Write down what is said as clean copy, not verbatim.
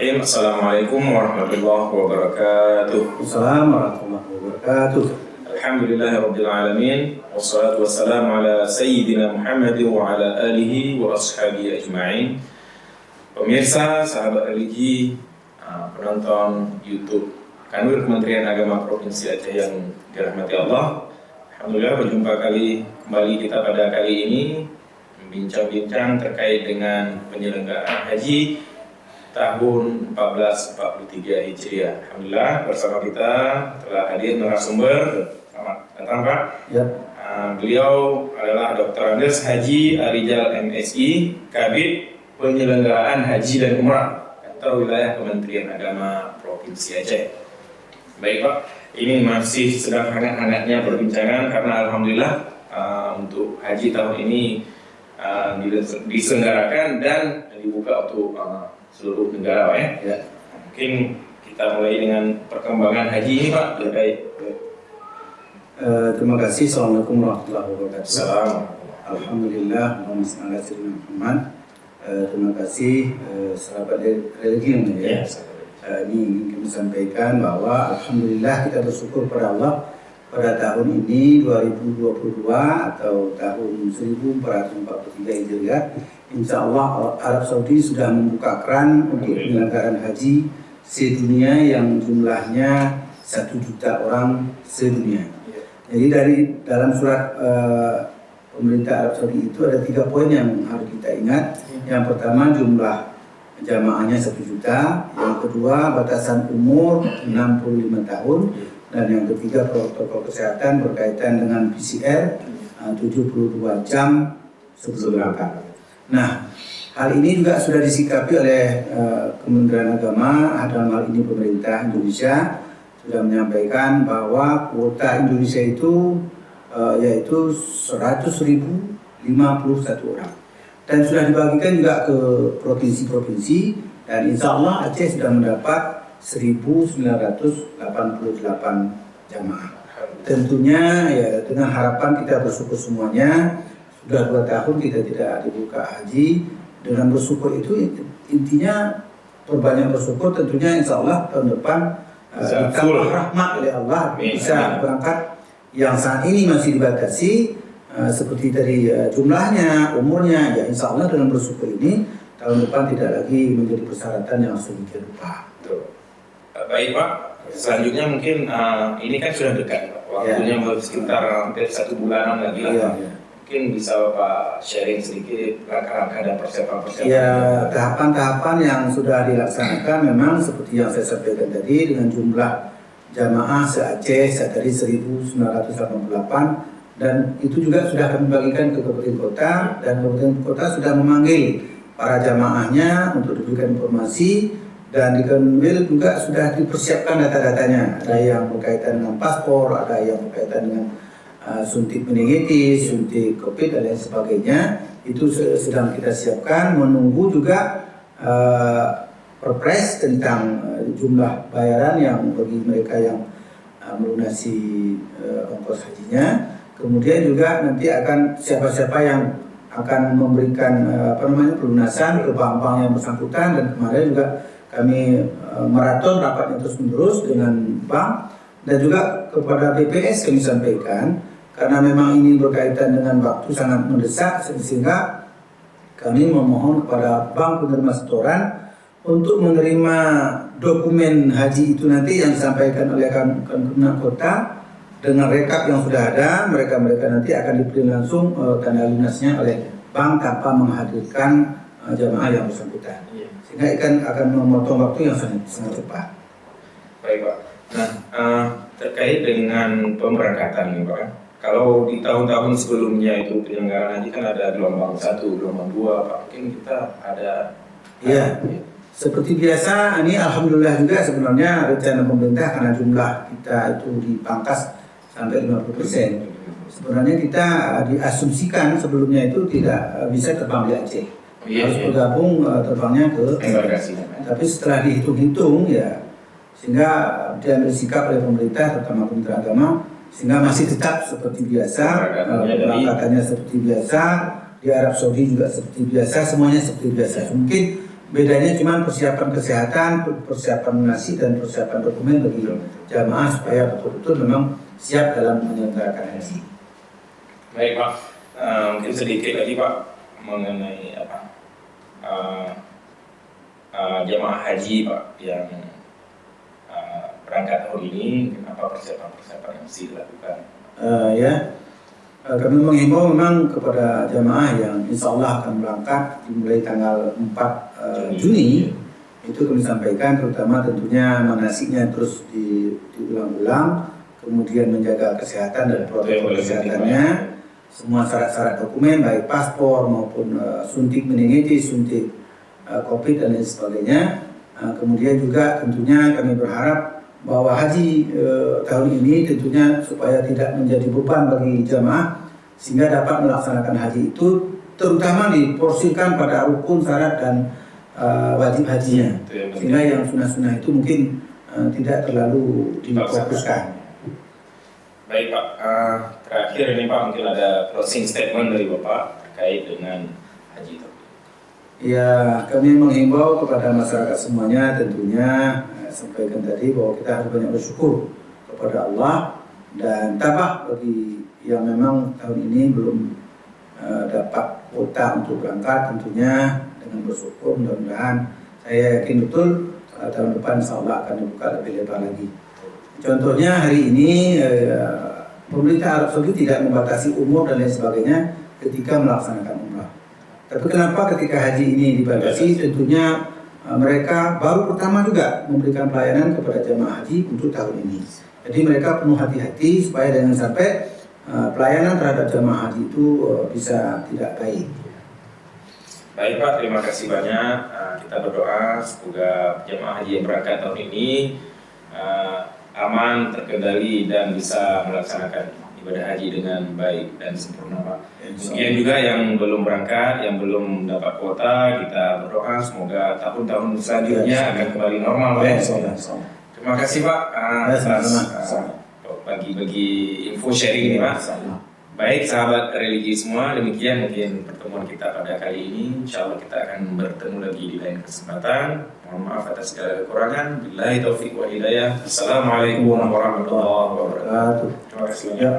Bismillahirrahmanirrahim. Assalamualaikum warahmatullahi wabarakatuh. Assalamualaikum warahmatullahi wabarakatuh. Alhamdulillahirabbil alamin. Wassalatu wassalamu ala sayyidina Muhammad wa ala alihi wa ashabihi ajma'in. Pemirsa, sahabat religi, penonton YouTube Kanwil Kementerian Agama Provinsi Aceh yang dirahmati Allah. Alhamdulillah berjumpa kembali kita pada kali ini membincang-bincang terkait dengan penyelenggaraan haji tahun 1443 Hijriah. Alhamdulillah bersama kita telah hadir narasumber. Selamat datang Pak. Ya. Beliau adalah Dr. Andes Haji Arijal MSI, Kabid Penyelenggaraan Haji dan Umrah Kantor Wilayah Kementerian Agama Provinsi Aceh. Baik Pak, ini masih sedang hangat-hangatnya perbincangan karena Alhamdulillah untuk haji tahun ini diselenggarakan dan dibuka untuk seluruh negara Pak ya. Ya. Mungkin kita mulai dengan perkembangan haji ini Pak. Baik. Terima kasih. Assalamualaikum warahmatullahi wabarakatuh. Assalamualaikum. Alhamdulillah. Muhammad. Terima kasih sahabat religi yang mulia. Ini ingin kami sampaikan bahwa Alhamdulillah kita bersyukur pada Allah pada tahun ini 2022 atau tahun 1443 Hijriah. Insya Allah Arab Saudi sudah membuka keran untuk penyelenggaraan haji sedunia yang jumlahnya 1 juta orang sedunia. Jadi dalam surat pemerintah Arab Saudi itu ada 3 poin yang harus kita ingat. Yang pertama jumlah jamaahnya 1 juta, yang kedua batasan umur 65 tahun, dan yang ketiga protokol kesehatan berkaitan dengan PCR 72 jam sebelum berangkat. Nah, hal ini juga sudah disikapi oleh Kementerian Agama, dalam hal ini pemerintah Indonesia sudah menyampaikan bahwa kuota Indonesia itu yaitu 100.051 orang. Dan sudah dibagikan juga ke provinsi-provinsi, dan insya Allah Aceh sudah mendapat 1.988 jamaah. Tentunya ya dengan harapan kita bersyukur semuanya. Sudah 2 tahun kita tidak dibuka haji. Dengan bersyukur itu intinya perbanyak bersyukur, tentunya insya Allah tahun depan ditambah rahmat oleh Allah bisa berangkat yang saat ini masih dibatasi. Seperti tadi jumlahnya, umurnya, ya insya Allah dengan bersyukur ini tahun depan tidak lagi menjadi persyaratan yang sedemikian rupa. Baik Pak, selanjutnya mungkin ini kan sudah dekat Pak. Waktunya sekitar hampir 1 bulanan lagi lah. Ya. Mungkin bisa Bapak sharing sedikit langkah-langkah dan persiapan-persiapan. Ya, tahapan-tahapan yang sudah dilaksanakan memang seperti yang saya sampaikan tadi, dengan jumlah jamaah se-Aceh saat tadi 1.988. Dan itu juga sudah kami bagikan ke kabupaten kota, dan kabupaten kota sudah memanggil para jamaahnya untuk diberikan informasi, dan di Kanwil juga sudah dipersiapkan data-datanya. Ada yang berkaitan dengan paspor, ada yang berkaitan dengan suntik meningitis, suntik COVID dan lain sebagainya. Itu sedang kita siapkan, menunggu juga perpres tentang jumlah bayaran yang bagi mereka yang melunasi ongkos hajinya. Kemudian juga nanti akan siapa-siapa yang akan memberikan pelunasan ke bank-bank yang bersangkutan, dan kemarin juga kami maraton rapatnya terus-menerus dengan bank, dan juga kepada BPS kami sampaikan karena memang ini berkaitan dengan waktu sangat mendesak, sehingga kami memohon kepada bank penerima setoran untuk menerima dokumen haji itu nanti yang disampaikan oleh Kementerian Kota dengan rekap yang sudah ada. Mereka nanti akan diberi langsung tanda lunasnya oleh bank tanpa menghadirkan jamaah yang bersangkutan. Sehingga akan memotong waktu yang sangat cepat. Baik Pak. Nah, terkait dengan pemberangkatan ini Pak, kalau di tahun-tahun sebelumnya itu penyelenggaraan haji kan ada gelombang 1, gelombang 2 Pak, mungkin kita ada. Iya. Seperti biasa, ini alhamdulillah juga sebenarnya rencana pemerintah karena jumlah kita itu dipangkas sampai 50%. Sebenarnya kita diasumsikan sebelumnya itu tidak bisa terbang di Aceh. Harus bergabung terbangnya ke embarkasi. Tapi setelah dihitung-hitung ya, sehingga diambil sikap oleh pemerintah terutama Kementerian Agama, sehingga masih tetap seperti biasa, berangkatannya seperti biasa, di Arab Saudi juga seperti biasa, semuanya seperti biasa. Mungkin Bedanya cuma persiapan kesehatan, persiapan nasi dan persiapan dokumen bagi jamaah supaya betul-betul memang siap dalam menyelenggarakan haji. Baik Pak, mungkin sedikit lagi Pak mengenai jamaah haji Pak yang berangkat tahun ini, apa persiapan-persiapan yang mesti dilakukan? Kami menghimbau memang kepada jamaah yang insya Allah akan berangkat dimulai tanggal 4 Juni. Itu kami sampaikan terutama tentunya manasiknya terus diulang-ulang, kemudian menjaga kesehatan dan protokol kesehatannya, semua syarat-syarat dokumen baik paspor maupun suntik meningitis, suntik COVID dan lain sebagainya. Kemudian juga tentunya kami berharap bahwa haji tahun ini tentunya supaya tidak menjadi beban bagi jamaah sehingga dapat melaksanakan haji itu terutama diporsikan pada rukun, syarat dan wajib hajinya, sehingga yang sunnah-sunnah itu mungkin tidak terlalu difokuskan. Baik Pak, terakhir ini Pak mungkin ada closing statement dari Bapak terkait dengan haji itu. Ya, kami menghimbau kepada masyarakat semuanya tentunya sampaikan tadi bahwa kita harus banyak bersyukur kepada Allah dan tabah bagi yang memang tahun ini belum dapat kuota untuk berangkat, tentunya dengan bersyukur mudah-mudahan saya yakin betul tahun depan insya Allah akan dibuka lebih lebar lagi. Contohnya hari ini pemerintah Arab Saudi tidak membatasi umur dan lain sebagainya ketika melaksanakan umrah. Tapi kenapa ketika haji ini dibatasi? Tentunya mereka baru pertama juga memberikan pelayanan kepada jamaah haji untuk tahun ini. Jadi mereka penuh hati-hati supaya jangan sampai pelayanan terhadap jamaah haji itu bisa tidak baik. Baik Pak, terima kasih banyak. Kita berdoa semoga jamaah haji yang berangkat tahun ini aman, terkendali dan bisa melaksanakan ibadah haji dengan baik dan sempurna Pak. Kemudian juga yang belum berangkat, yang belum dapat kuota, kita berdoa semoga tahun-tahun selanjutnya akan kembali normal Pak. Terima kasih Pak atas bagi info sharing ini Pak. Baik sahabat religi semua, demikian mungkin pertemuan kita pada kali ini. Insya Allah kita akan bertemu lagi di lain kesempatan. Mohon maaf atas segala kekurangan. Billahi taufiq wa hidayah. Assalamualaikum warahmatullahi wabarakatuh. Terima kasih banyak.